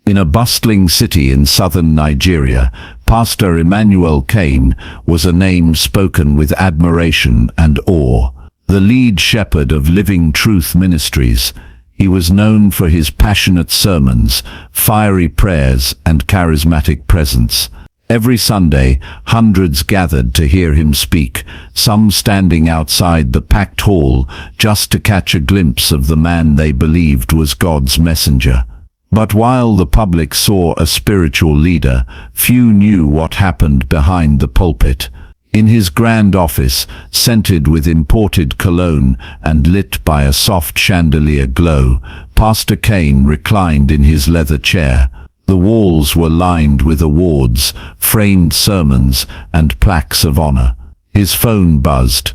In a bustling city in southern Nigeria, Pastor Emmanuel Kane was a name spoken with admiration and awe. The lead shepherd of Living Truth Ministries, he was known for his passionate sermons, fiery prayers, and charismatic presence. Every Sunday, hundreds gathered to hear him speak, some standing outside the packed hall just to catch a glimpse of the man they believed was God's messenger. But while the public saw a spiritual leader, few knew what happened behind the pulpit. In his grand office, scented with imported cologne and lit by a soft chandelier glow, Pastor Kane reclined in his leather chair. The walls were lined with awards, framed sermons, and plaques of honor. His phone buzzed.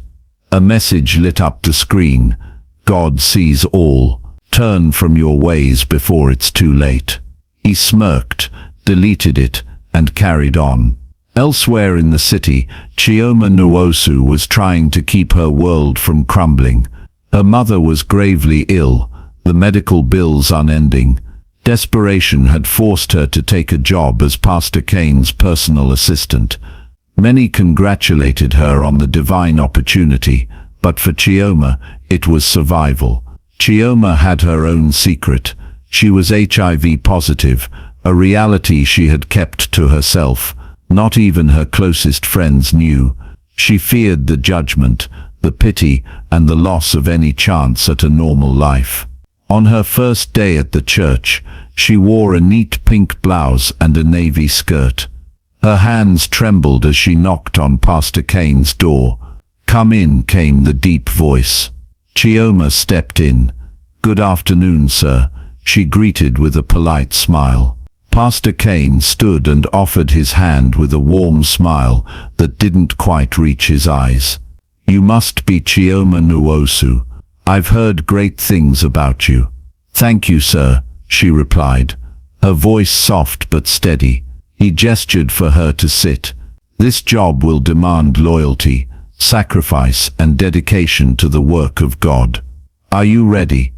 A message lit up the screen. God sees all. Turn from your ways before it's too late. He smirked, deleted it, and carried on. Elsewhere in the city, Chioma Nwosu was trying to keep her world from crumbling. Her mother was gravely ill, the medical bills unending. Desperation had forced her to take a job as Pastor Kane's personal assistant. Many congratulated her on the divine opportunity, but for Chioma, it was survival. Chioma had her own secret. She was HIV positive, a reality she had kept to herself. Not even her closest friends knew. She feared the judgment, the pity, and the loss of any chance at a normal life. On her first day at the church, she wore a neat pink blouse and a navy skirt. Her hands trembled as she knocked on Pastor Kane's door. "Come in," came the deep voice. Chioma stepped in. "Good afternoon, sir," she greeted with a polite smile. Pastor Kane stood and offered his hand with a warm smile that didn't quite reach his eyes. "You must be Chioma Nwosu. I've heard great things about you." "Thank you, sir," she replied, her voice soft but steady. He gestured for her to sit. "This job will demand loyalty, sacrifice, and dedication to the work of God. Are you ready?"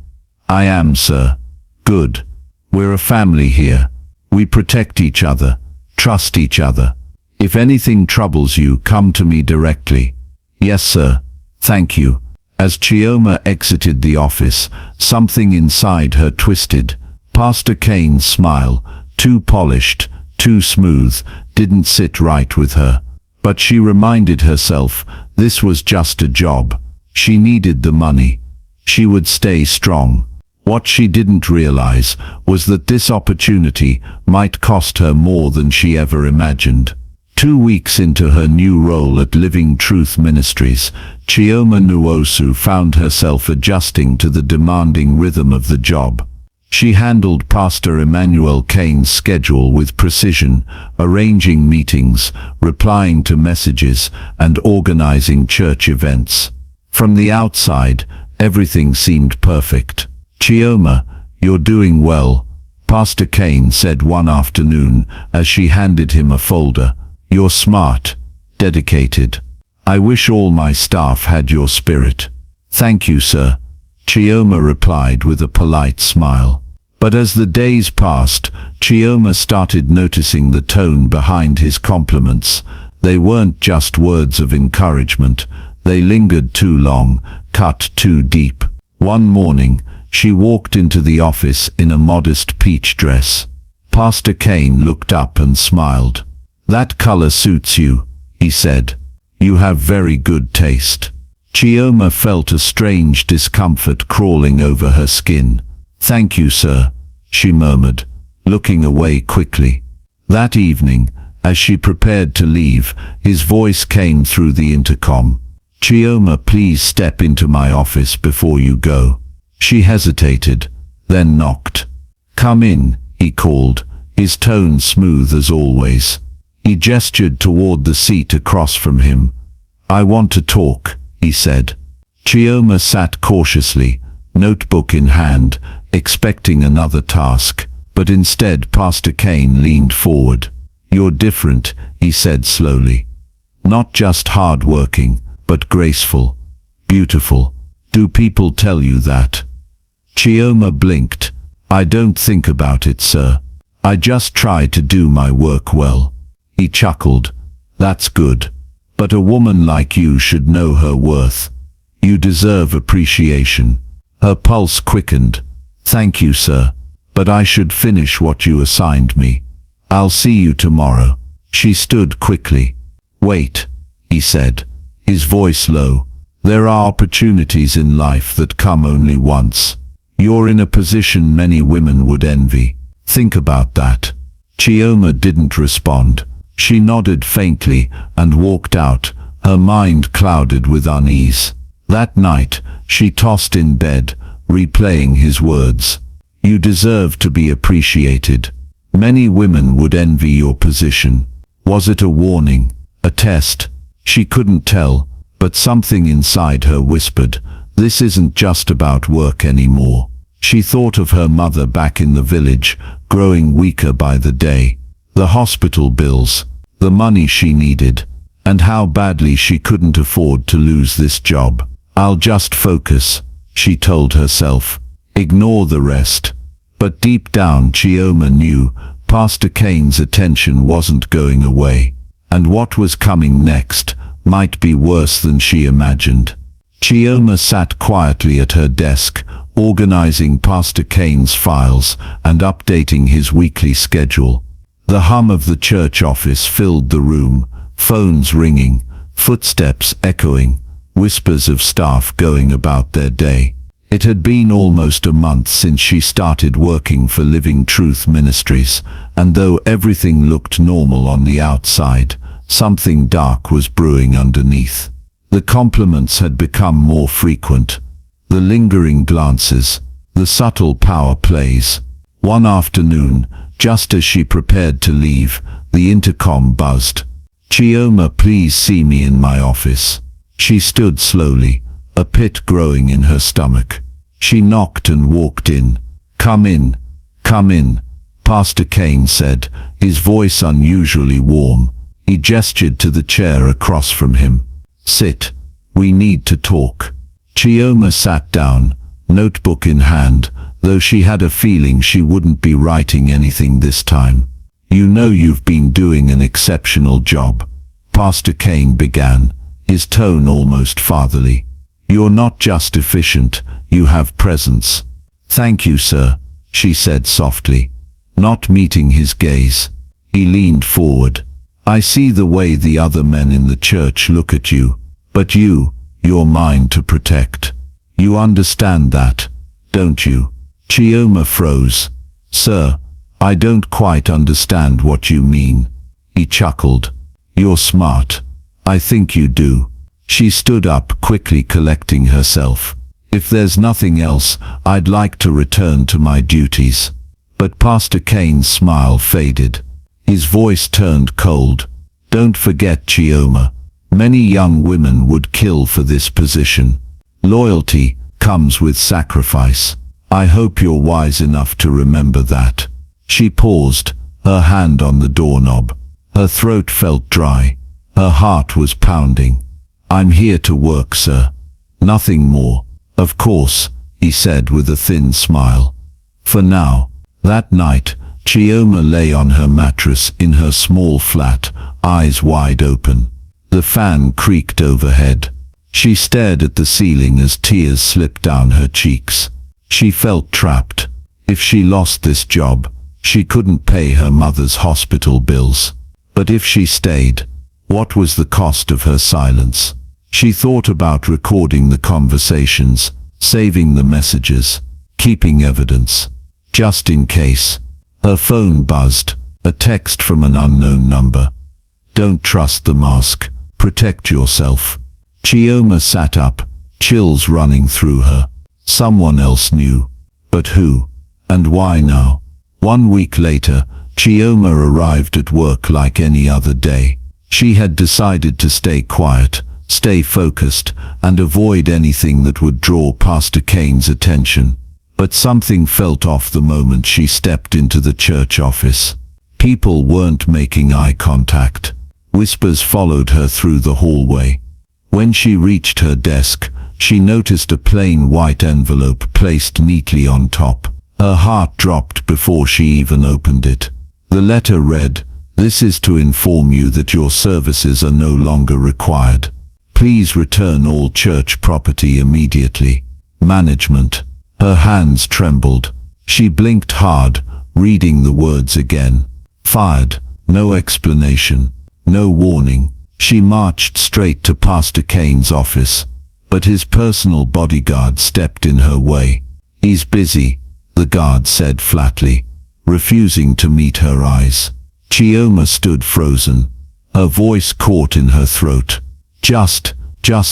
"I am, sir." "Good. We're a family here. We protect each other, trust each other. If anything troubles you, come to me directly." "Yes, sir. Thank you." As Chioma exited the office, something inside her twisted. Pastor Kane's smile, too polished, too smooth, didn't sit right with her. But she reminded herself, this was just a job. She needed the money. She would stay strong. What she didn't realize was that this opportunity might cost her more than she ever imagined. 2 weeks into her new role at Living Truth Ministries, Chioma Nwosu found herself adjusting to the demanding rhythm of the job. She handled Pastor Emmanuel Kane's schedule with precision, arranging meetings, replying to messages, and organizing church events. From the outside, everything seemed perfect. "Chioma, you're doing well," Pastor Kane said one afternoon as she handed him a folder. "You're smart, dedicated. I wish all my staff had your spirit." "Thank you, sir," Chioma replied with a polite smile. But as the days passed, Chioma started noticing the tone behind his compliments. They weren't just words of encouragement. They lingered too long, cut too deep. One morning, she walked into the office in a modest peach dress. Pastor Kane looked up and smiled. "That color suits you," he said. "You have very good taste." Chioma felt a strange discomfort crawling over her skin. "Thank you, sir," she murmured, looking away quickly. That evening, as she prepared to leave, his voice came through the intercom. "Chioma, please step into my office before you go." She hesitated, then knocked. "Come in," he called, his tone smooth as always. He gestured toward the seat across from him. "I want to talk," he said. Chioma sat cautiously, notebook in hand, expecting another task, but instead Pastor Kane leaned forward. "You're different," he said slowly. "Not just hard-working, but graceful, beautiful. Do people tell you that?" Chioma blinked. "I don't think about it, sir. I just try to do my work well. He chuckled. That's good. But a woman like you should know her worth. You deserve appreciation. Her pulse quickened. Thank you, sir. But I should finish what you assigned me. I'll see you tomorrow. She stood quickly. Wait, he said, his voice low. There are opportunities in life that come only once. You're in a position many women would envy. Think about that. Chioma didn't respond. She nodded faintly and walked out, her mind clouded with unease. That night, she tossed in bed, replaying his words. You deserve to be appreciated. Many women would envy your position. Was it a warning? A test? She couldn't tell, but something inside her whispered, this isn't just about work anymore. She thought of her mother back in the village, growing weaker by the day. The hospital bills, the money she needed, and how badly she couldn't afford to lose this job. I'll just focus, she told herself. Ignore the rest. But deep down Chioma knew Pastor Kane's attention wasn't going away, and what was coming next might be worse than she imagined. Chioma sat quietly at her desk, organizing Pastor Kane's files and updating his weekly schedule. The hum of the church office filled the room, phones ringing, footsteps echoing, whispers of staff going about their day. It had been almost a month since she started working for Living Truth Ministries, and though everything looked normal on the outside, something dark was brewing underneath. The compliments had become more frequent, the lingering glances, the subtle power plays. One afternoon, just as she prepared to leave, the intercom buzzed. Chioma, please see me in my office. She stood slowly, a pit growing in her stomach. She knocked and walked in. Come in, Pastor Kane said, his voice unusually warm. He gestured to the chair across from him. Sit, we need to talk. Chioma sat down, notebook in hand, though she had a feeling she wouldn't be writing anything this time. You know you've been doing an exceptional job, Pastor Kane began, his tone almost fatherly. You're not just efficient, you have presence. Thank you, sir, she said softly, not meeting his gaze. He leaned forward. I see the way the other men in the church look at you, but you're mine to protect. You understand that, don't you? Chioma froze. Sir, I don't quite understand what you mean. He chuckled. You're smart. I think you do. She stood up, quickly collecting herself. If there's nothing else, I'd like to return to my duties. But Pastor Kane's smile faded. His voice turned cold. Don't forget, Chioma. Many young women would kill for this position. Loyalty comes with sacrifice. I hope you're wise enough to remember that. She paused, her hand on the doorknob. Her throat felt dry. Her heart was pounding. I'm here to work, sir. Nothing more. Of course, he said with a thin smile. For now. That night, Chioma lay on her mattress in her small flat, eyes wide open. The fan creaked overhead. She stared at the ceiling as tears slipped down her cheeks. She felt trapped. If she lost this job, she couldn't pay her mother's hospital bills. But if she stayed, what was the cost of her silence? She thought about recording the conversations, saving the messages, keeping evidence. Just in case. Her phone buzzed, a text from an unknown number. Don't trust the mask. Protect yourself. Chioma sat up, chills running through her. Someone else knew. But who? And why now? 1 week later, Chioma arrived at work like any other day. She had decided to stay quiet, stay focused, and avoid anything that would draw Pastor Kane's attention. But something felt off the moment she stepped into the church office. People weren't making eye contact. Whispers followed her through the hallway. When she reached her desk, she noticed a plain white envelope placed neatly on top. Her heart dropped before she even opened it. The letter read, "This is to inform you that your services are no longer required. Please return all church property immediately. Management." Her hands trembled. She blinked hard, reading the words again. Fired. No explanation. No warning. She marched straight to Pastor Kane's office, but his personal bodyguard stepped in her way. "He's busy," the guard said flatly, refusing to meet her eyes. Chioma stood frozen, her voice caught in her throat. Just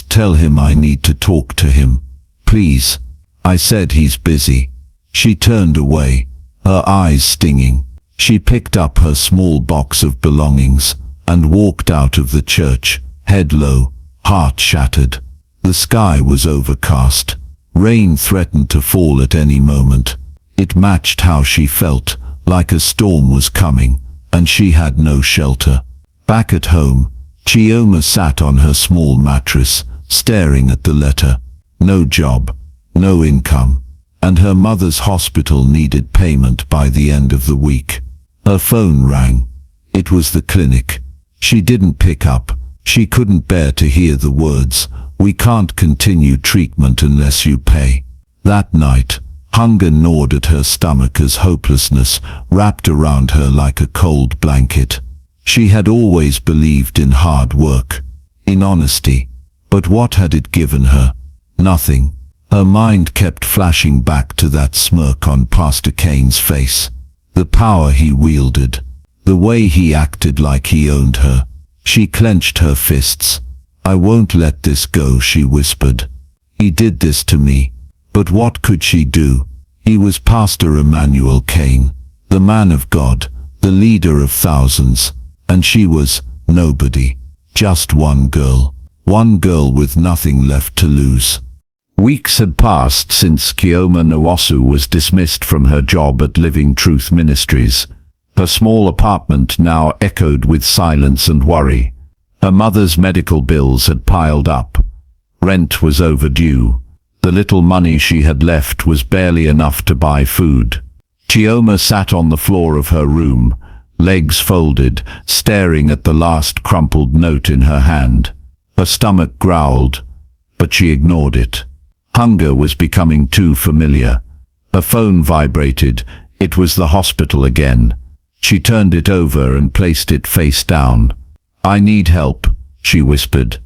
tell him I need to talk to him. Please." "I said he's busy." She turned away, her eyes stinging. She picked up her small box of belongings and walked out of the church, head low, heart shattered. The sky was overcast. Rain threatened to fall at any moment. It matched how she felt, like a storm was coming, and she had no shelter. Back at home, Chioma sat on her small mattress, staring at the letter. No job, no income, and her mother's hospital needed payment by the end of the week. Her phone rang. It was the clinic. She didn't pick up. She couldn't bear to hear the words, "We can't continue treatment unless you pay." That night, hunger gnawed at her stomach as hopelessness wrapped around her like a cold blanket. She had always believed in hard work, in honesty, but what had it given her? Nothing. Her mind kept flashing back to that smirk on Pastor Kane's face, the power he wielded, the way he acted like he owned her. She clenched her fists. "I won't let this go," she whispered. "He did this to me." But what could she do? He was Pastor Emmanuel Kane, the man of God, the leader of thousands, and she was nobody. Just one girl with nothing left to lose. Weeks had passed since Chioma Nwosu was dismissed from her job at Living Truth Ministries. Her small apartment now echoed with silence and worry. Her mother's medical bills had piled up. Rent was overdue. The little money she had left was barely enough to buy food. Chioma sat on the floor of her room, legs folded, staring at the last crumpled note in her hand. Her stomach growled, but she ignored it. Hunger was becoming too familiar. Her phone vibrated. It was the hospital again. She turned it over and placed it face down. "I need help," she whispered,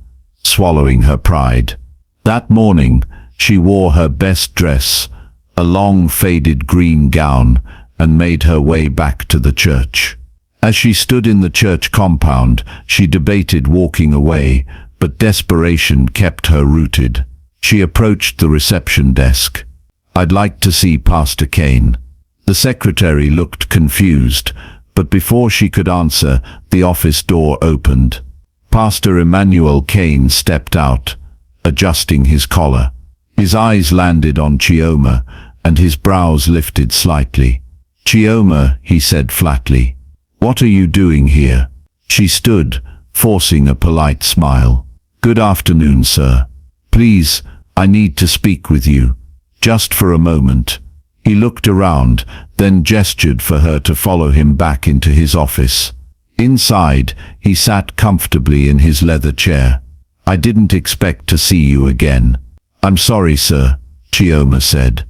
swallowing her pride. That morning, she wore her best dress, a long faded green gown, and made her way back to the church. As she stood in the church compound, she debated walking away, but desperation kept her rooted. She approached the reception desk. "I'd like to see Pastor Kane." The secretary looked confused, but before she could answer, the office door opened. Pastor Emmanuel Kane stepped out, adjusting his collar. His eyes landed on Chioma, and his brows lifted slightly. "Chioma," he said flatly, "what are you doing here?" She stood, forcing a polite smile. "Good afternoon, sir. Please, I need to speak with you. Just for a moment." He looked around, then gestured for her to follow him back into his office. Inside, he sat comfortably in his leather chair. "I didn't expect to see you again." "I'm sorry, sir," Chioma said,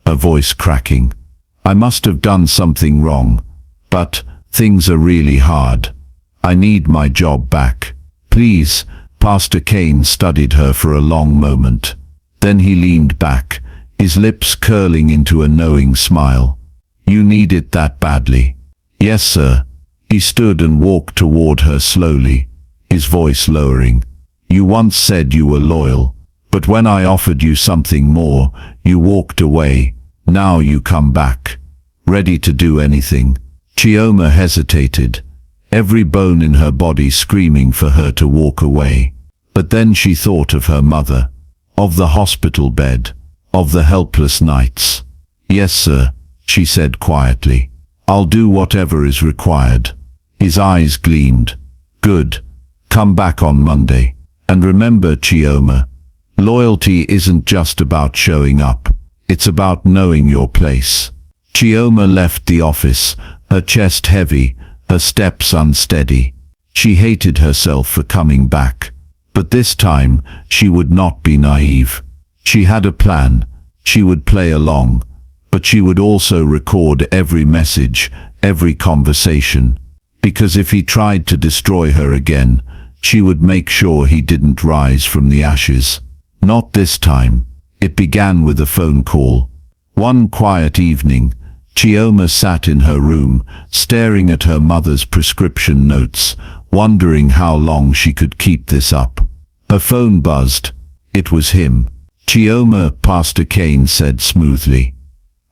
her voice cracking. "I must have done something wrong, but things are really hard. I need my job back. Please." Pastor Kane studied her for a long moment. Then he leaned back, his lips curling into a knowing smile. "You need it that badly?" "Yes, sir." He stood and walked toward her slowly, his voice lowering. "You once said you were loyal, but when I offered you something more, you walked away. Now you come back, ready to do anything." Chioma hesitated, every bone in her body screaming for her to walk away. But then she thought of her mother, of the hospital bed, of the helpless nights. "Yes, sir," she said quietly. "I'll do whatever is required." His eyes gleamed. "Good. Come back on Monday. And remember, Chioma, loyalty isn't just about showing up. It's about knowing your place." Chioma left the office, her chest heavy, her steps unsteady. She hated herself for coming back. But this time, she would not be naive. She had a plan. She would play along. But she would also record every message, every conversation. Because if he tried to destroy her again, she would make sure he didn't rise from the ashes. Not this time. It began with a phone call. One quiet evening, Chioma sat in her room, staring at her mother's prescription notes, wondering how long she could keep this up. Her phone buzzed. It was him. "Chioma," Pastor Kane said smoothly.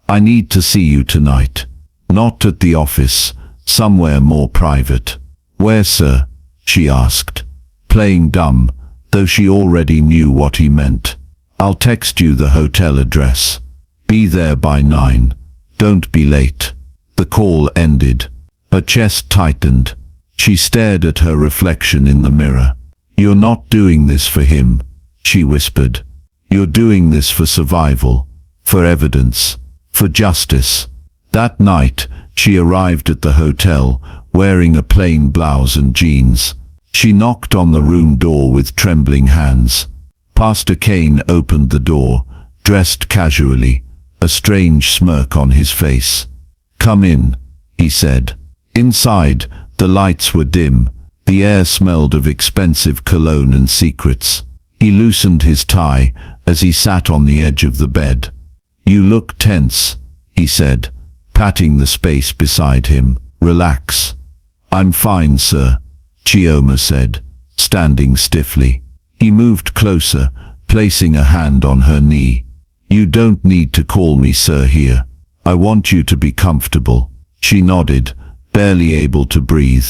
"I need to see you tonight. Not at the office, somewhere more private." "Where, sir?" she asked, playing dumb, though she already knew what he meant. "I'll text you the hotel address. Be there by 9. Don't be late." The call ended. Her chest tightened. She stared at her reflection in the mirror. "You're not doing this for him," she whispered. "You're doing this for survival, for evidence, for justice." That night, she arrived at the hotel, wearing a plain blouse and jeans. She knocked on the room door with trembling hands. Pastor Kane opened the door, dressed casually, a strange smirk on his face. "Come in," he said. Inside, the lights were dim. The air smelled of expensive cologne and secrets. He loosened his tie as he sat on the edge of the bed. "You look tense," he said, patting the space beside him. "Relax." "I'm fine, sir," Chioma said, standing stiffly. He moved closer, placing a hand on her knee. "You don't need to call me sir here. I want you to be comfortable." She nodded, barely able to breathe.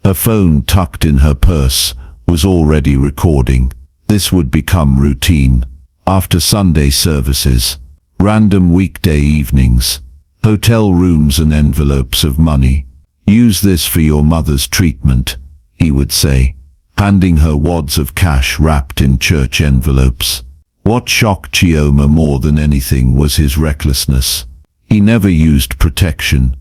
Her phone, tucked in her purse, was already recording. This would become routine. After Sunday services, random weekday evenings, hotel rooms and envelopes of money. "Use this for your mother's treatment," he would say, handing her wads of cash wrapped in church envelopes. What shocked Chioma more than anything was his recklessness. He never used protection.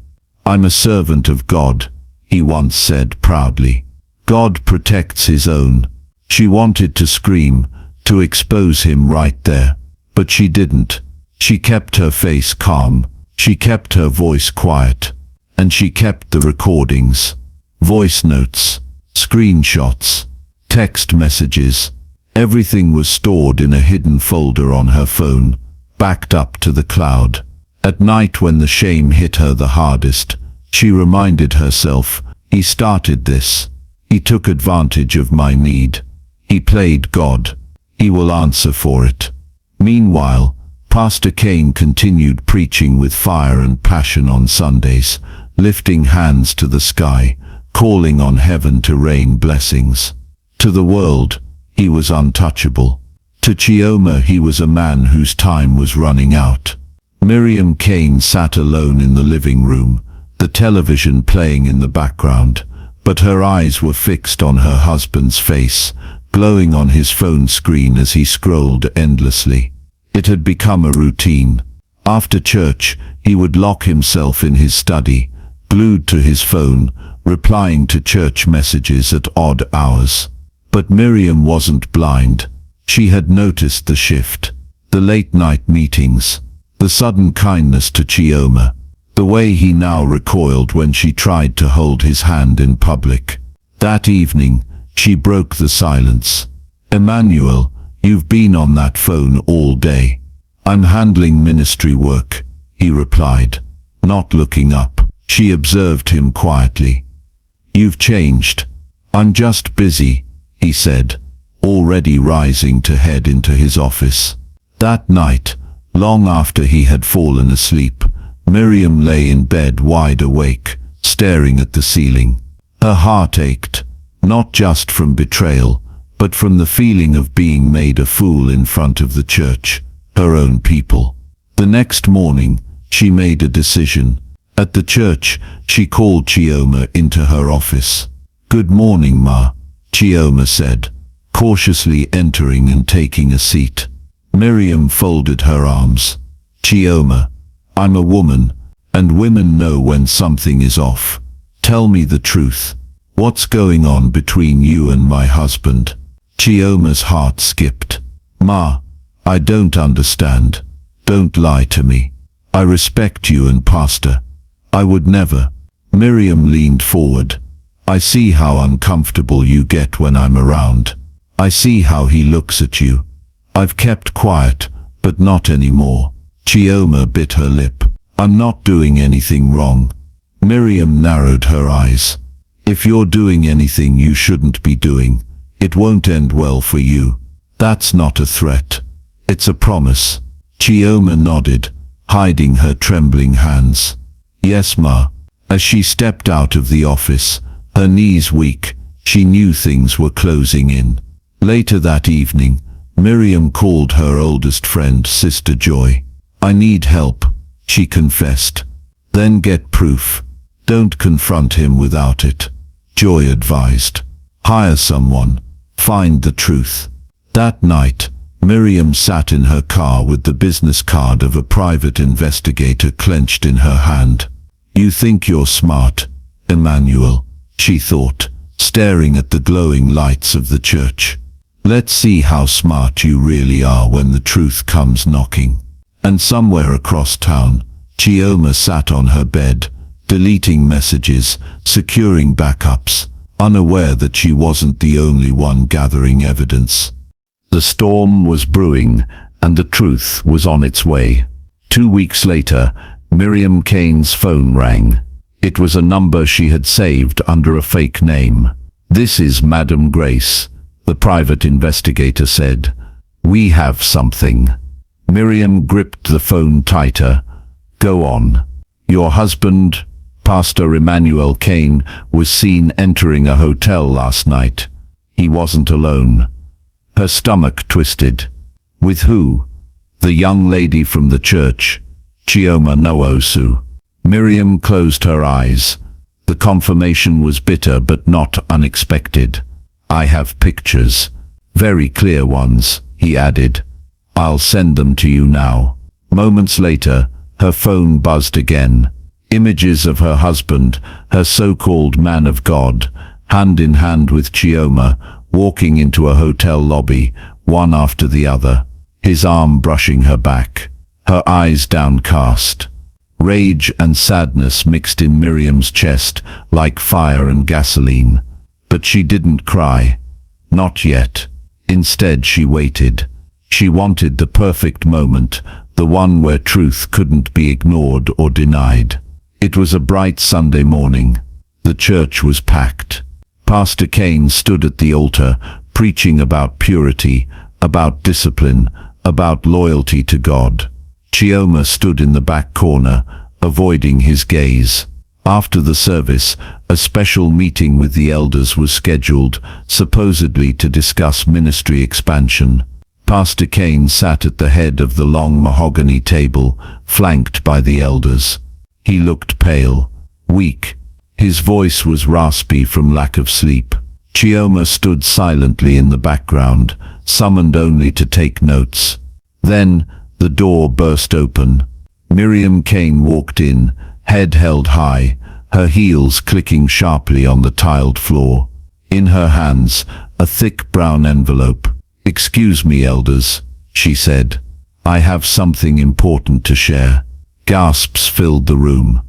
"I'm a servant of God," he once said proudly. "God protects his own." She wanted to scream, to expose him right there. But she didn't. She kept her face calm. She kept her voice quiet. And she kept the recordings. Voice notes, screenshots, text messages. Everything was stored in a hidden folder on her phone, backed up to the cloud. At night, when the shame hit her the hardest, she reminded herself, "He started this. He took advantage of my need. He played God. He will answer for it." Meanwhile, Pastor Kane continued preaching with fire and passion on Sundays, lifting hands to the sky, calling on heaven to rain blessings. To the world, he was untouchable. To Chioma, he was a man whose time was running out. Miriam Kane sat alone in the living room, the television playing in the background, but her eyes were fixed on her husband's face, glowing on his phone screen as he scrolled endlessly. It had become a routine. After church, he would lock himself in his study, glued to his phone, replying to church messages at odd hours. But Miriam wasn't blind. She had noticed the shift, the late-night meetings, the sudden kindness to Chioma, the way he now recoiled when she tried to hold his hand in public. That evening, she broke the silence. "Emmanuel, you've been on that phone all day." "I'm handling ministry work," he replied, not looking up. She observed him quietly. "You've changed." "I'm just busy," he said, already rising to head into his office. That night, long after he had fallen asleep, Miriam lay in bed wide awake, staring at the ceiling. Her heart ached, not just from betrayal, but from the feeling of being made a fool in front of the church, her own people. The next morning, she made a decision. At the church, she called Chioma into her office. "Good morning, Ma," Chioma said, cautiously entering and taking a seat. Miriam folded her arms. "Chioma, I'm a woman, And women know when something is off. Tell me the truth. What's going on between you and my husband? Chioma's heart skipped. Ma, I don't understand. Don't lie to me. I respect you and Pastor. I would never. Miriam leaned forward. I see how uncomfortable you get when I'm around. I see how he looks at you. I've kept quiet, but not anymore. Chioma bit her lip. I'm not doing anything wrong. Miriam narrowed her eyes. If you're doing anything you shouldn't be doing, it won't end well for you. That's not a threat. It's a promise. Chioma nodded, hiding her trembling hands. Yes, Ma. As she stepped out of the office, her knees weak, she knew things were closing in. Later that evening, Miriam called her oldest friend, Sister Joy. I need help, she confessed. Then get proof. Don't confront him without it. Joy advised. Hire someone. Find the truth. That night, Miriam sat in her car with the business card of a private investigator clenched in her hand. You think you're smart, Emmanuel, she thought, staring at the glowing lights of the church. Let's see how smart you really are when the truth comes knocking. And somewhere across town, Chioma sat on her bed, deleting messages, securing backups, unaware that she wasn't the only one gathering evidence. The storm was brewing, and the truth was on its way. 2 weeks later, Miriam Kane's phone rang. It was a number she had saved under a fake name. This is Madam Grace, the private investigator said. We have something. Miriam gripped the phone tighter. Go on. Your husband, Pastor Emmanuel Kane, was seen entering a hotel last night. He wasn't alone. Her stomach twisted. With who? The young lady from the church, Chioma Nwosu. Miriam closed her eyes. The confirmation was bitter but not unexpected. I have pictures. Very clear ones, he added. I'll send them to you now. Moments later, her phone buzzed again. Images of her husband, her so-called man of God, hand in hand with Chioma, walking into a hotel lobby, one after the other, his arm brushing her back, her eyes downcast. Rage and sadness mixed in Miriam's chest like fire and gasoline. But she didn't cry. Not yet. Instead, she waited. She wanted the perfect moment, the one where truth couldn't be ignored or denied. It was a bright Sunday morning. The church was packed. Pastor Kane stood at the altar, preaching about purity, about discipline, about loyalty to God. Chioma stood in the back corner, avoiding his gaze. After the service, a special meeting with the elders was scheduled, supposedly to discuss ministry expansion. Pastor Kane sat at the head of the long mahogany table, flanked by the elders. He looked pale, weak. His voice was raspy from lack of sleep. Chioma stood silently in the background, summoned only to take notes. Then, the door burst open. Miriam Kane walked in, head held high, her heels clicking sharply on the tiled floor. In her hands, a thick brown envelope. Excuse me, elders, she said. I have something important to share. Gasps filled the room.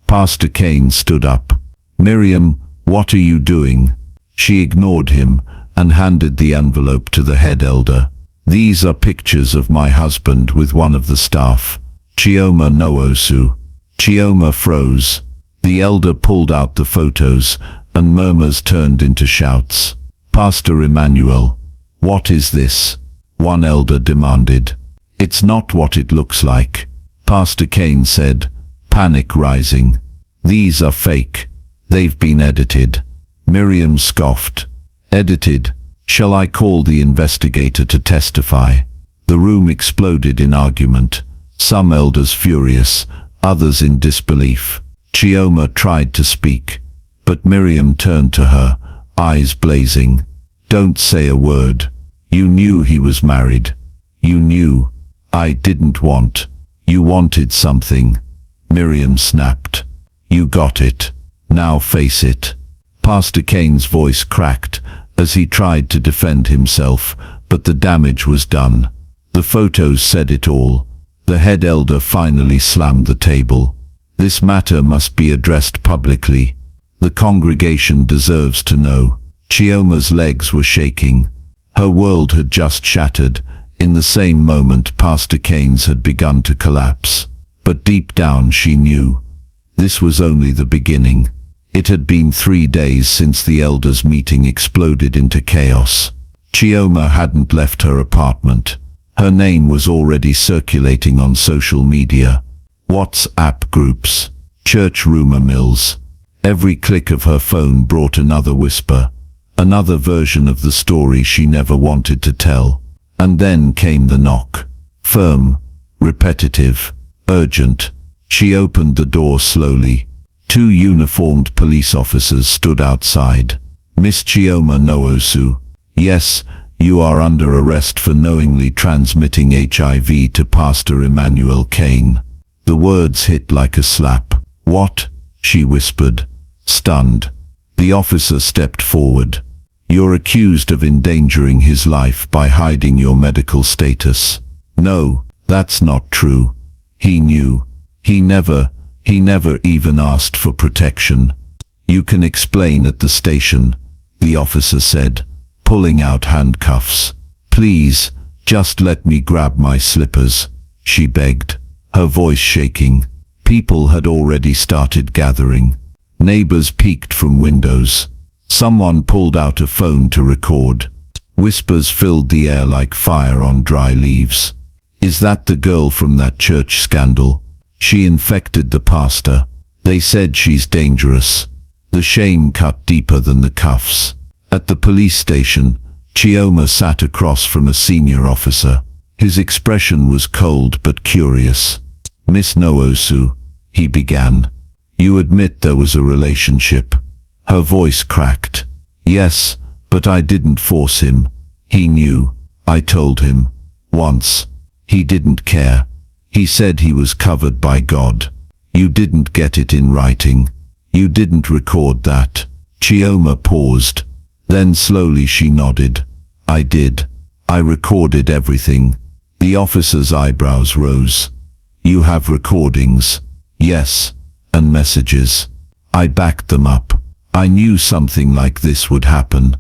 Pastor Kane stood up. Miriam, what are you doing? She ignored him and handed the envelope to the head elder. These are pictures of my husband with one of the staff, Chioma Nwosu. Chioma froze. The elder pulled out the photos, and murmurs turned into shouts. Pastor Emmanuel, what is this? One elder demanded. It's not what it looks like, Pastor Kane said, panic rising. These are fake. They've been edited. Miriam scoffed. Edited? Shall I call the investigator to testify? The room exploded in argument, some elders furious, others in disbelief. Chioma tried to speak, but Miriam turned to her, eyes blazing. Don't say a word. You knew he was married. You knew. I didn't want. You wanted something. Miriam snapped. You got it. Now face it. Pastor Kane's voice cracked as he tried to defend himself, but the damage was done. The photos said it all. The head elder finally slammed the table. This matter must be addressed publicly. The congregation deserves to know. Chioma's legs were shaking. Her world had just shattered. In the same moment, Pastor Kane's had begun to collapse. But deep down she knew. This was only the beginning. It had been 3 days since the elders' meeting exploded into chaos. Chioma hadn't left her apartment. Her name was already circulating on social media. WhatsApp groups, church rumor mills. Every click of her phone brought another whisper, another version of the story she never wanted to tell. And then came the knock. Firm, repetitive, urgent. She opened the door slowly. 2 uniformed police officers stood outside. Miss Chioma Noosu. Yes, you are under arrest for knowingly transmitting HIV to Pastor Emmanuel Kane. The words hit like a slap. What? She whispered, stunned. The officer stepped forward. You're accused of endangering his life by hiding your medical status. No, that's not true. He knew. He never even asked for protection. You can explain at the station, the officer said, pulling out handcuffs. Please, just let me grab my slippers, she begged, her voice shaking. People had already started gathering. Neighbors peeked from windows. Someone pulled out a phone to record. Whispers filled the air like fire on dry leaves. Is that the girl from that church scandal? She infected the pastor. They said she's dangerous. The shame cut deeper than the cuffs. At the police station, Chioma sat across from a senior officer. His expression was cold but curious. Miss Noosu, he began. You admit there was a relationship? Her voice cracked. Yes, but I didn't force him. He knew. I told him. Once. He didn't care. He said he was covered by God. You didn't get it in writing. You didn't record that. Chioma paused. Then slowly she nodded. I did. I recorded everything. The officer's eyebrows rose. You have recordings? Yes. And messages. I backed them up. I knew something like this would happen.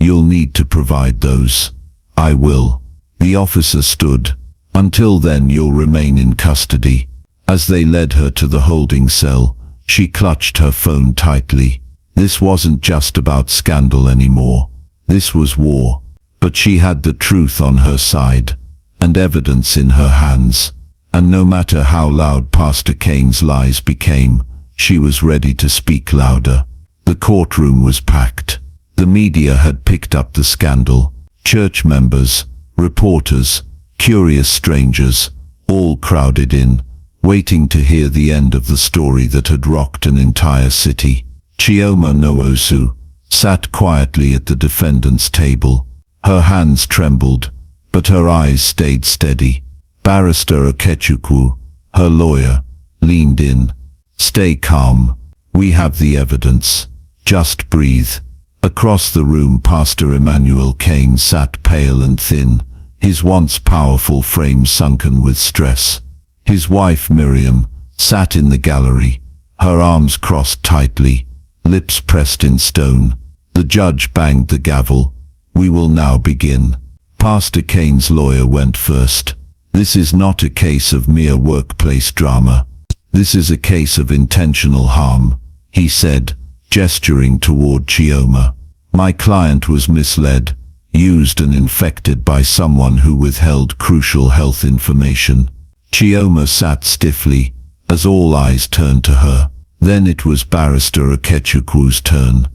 You'll need to provide those. I will. The officer stood. Until then you'll remain in custody. As they led her to the holding cell, she clutched her phone tightly. This wasn't just about scandal anymore. This was war. But she had the truth on her side, and evidence in her hands. And no matter how loud Pastor Kane's lies became, she was ready to speak louder. The courtroom was packed. The media had picked up the scandal. Church members, reporters, curious strangers, all crowded in, waiting to hear the end of the story that had rocked an entire city. Chioma Noosu sat quietly at the defendant's table. Her hands trembled, but her eyes stayed steady. Barrister Okechukwu, her lawyer, leaned in. Stay calm. We have the evidence. Just breathe. Across the room, Pastor Emmanuel Kane sat pale and thin, his once powerful frame sunken with stress. His wife Miriam sat in the gallery, her arms crossed tightly, lips pressed in stone. The judge banged the gavel. We will now begin. Pastor Kane's lawyer went first. This is not a case of mere workplace drama. This is a case of intentional harm, he said, gesturing toward Chioma. My client was misled, used and infected by someone who withheld crucial health information. Chioma sat stiffly, as all eyes turned to her. Then it was Barrister Okechukwu's turn.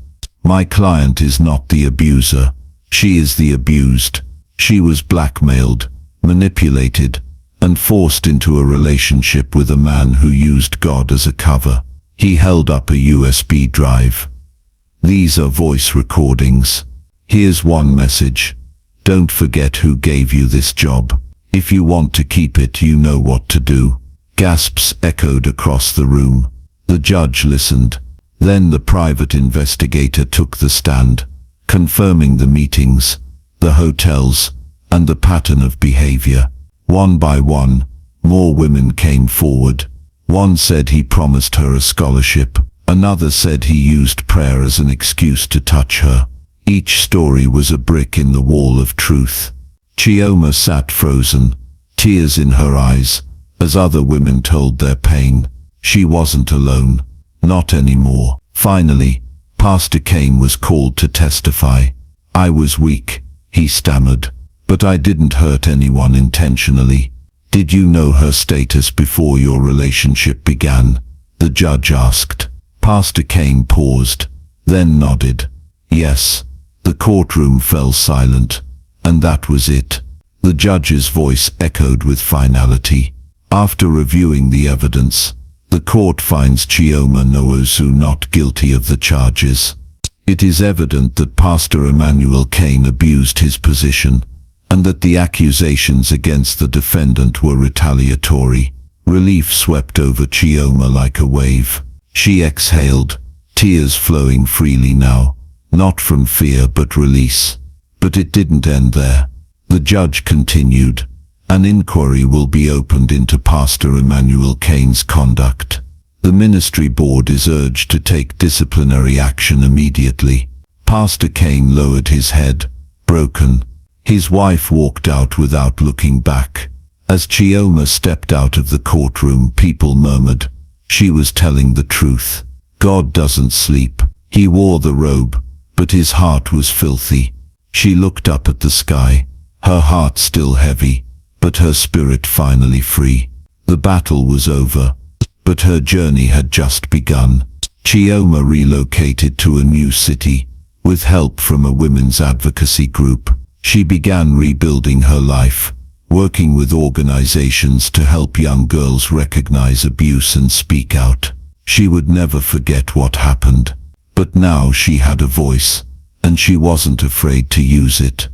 My client is not the abuser. She is the abused. She was blackmailed, manipulated, and forced into a relationship with a man who used God as a cover. He held up a USB drive. These are voice recordings. Here's one message. Don't forget who gave you this job. If you want to keep it, you know what to do. Gasps echoed across the room. The judge listened. Then the private investigator took the stand, confirming the meetings, the hotels, and the pattern of behavior. One by one, more women came forward. One said he promised her a scholarship. Another said he used prayer as an excuse to touch her. Each story was a brick in the wall of truth. Chioma sat frozen, tears in her eyes, as other women told their pain. She wasn't alone. Not anymore. Finally, Pastor Cain was called to testify. "I was weak," he stammered, "but I didn't hurt anyone intentionally." "Did you know her status before your relationship began?" the judge asked. Pastor Cain paused, then nodded. "Yes." The courtroom fell silent, and that was it. The judge's voice echoed with finality. "After reviewing the evidence, the court finds Chioma Nwosu not guilty of the charges. It is evident that Pastor Emmanuel Cain abused his position, and that the accusations against the defendant were retaliatory." Relief swept over Chioma like a wave. She exhaled, tears flowing freely now, not from fear but release. But it didn't end there. The judge continued. "An inquiry will be opened into Pastor Emmanuel Cain's conduct. The ministry board is urged to take disciplinary action immediately." Pastor Cain lowered his head, broken. His wife walked out without looking back. As Chioma stepped out of the courtroom, people murmured, "She was telling the truth. God doesn't sleep." He wore the robe, but his heart was filthy. She looked up at the sky, her heart still heavy, but her spirit finally free. The battle was over, but her journey had just begun. Chioma relocated to a new city, with help from a women's advocacy group. She began rebuilding her life, working with organizations to help young girls recognize abuse and speak out. She would never forget what happened, but now she had a voice, and she wasn't afraid to use it.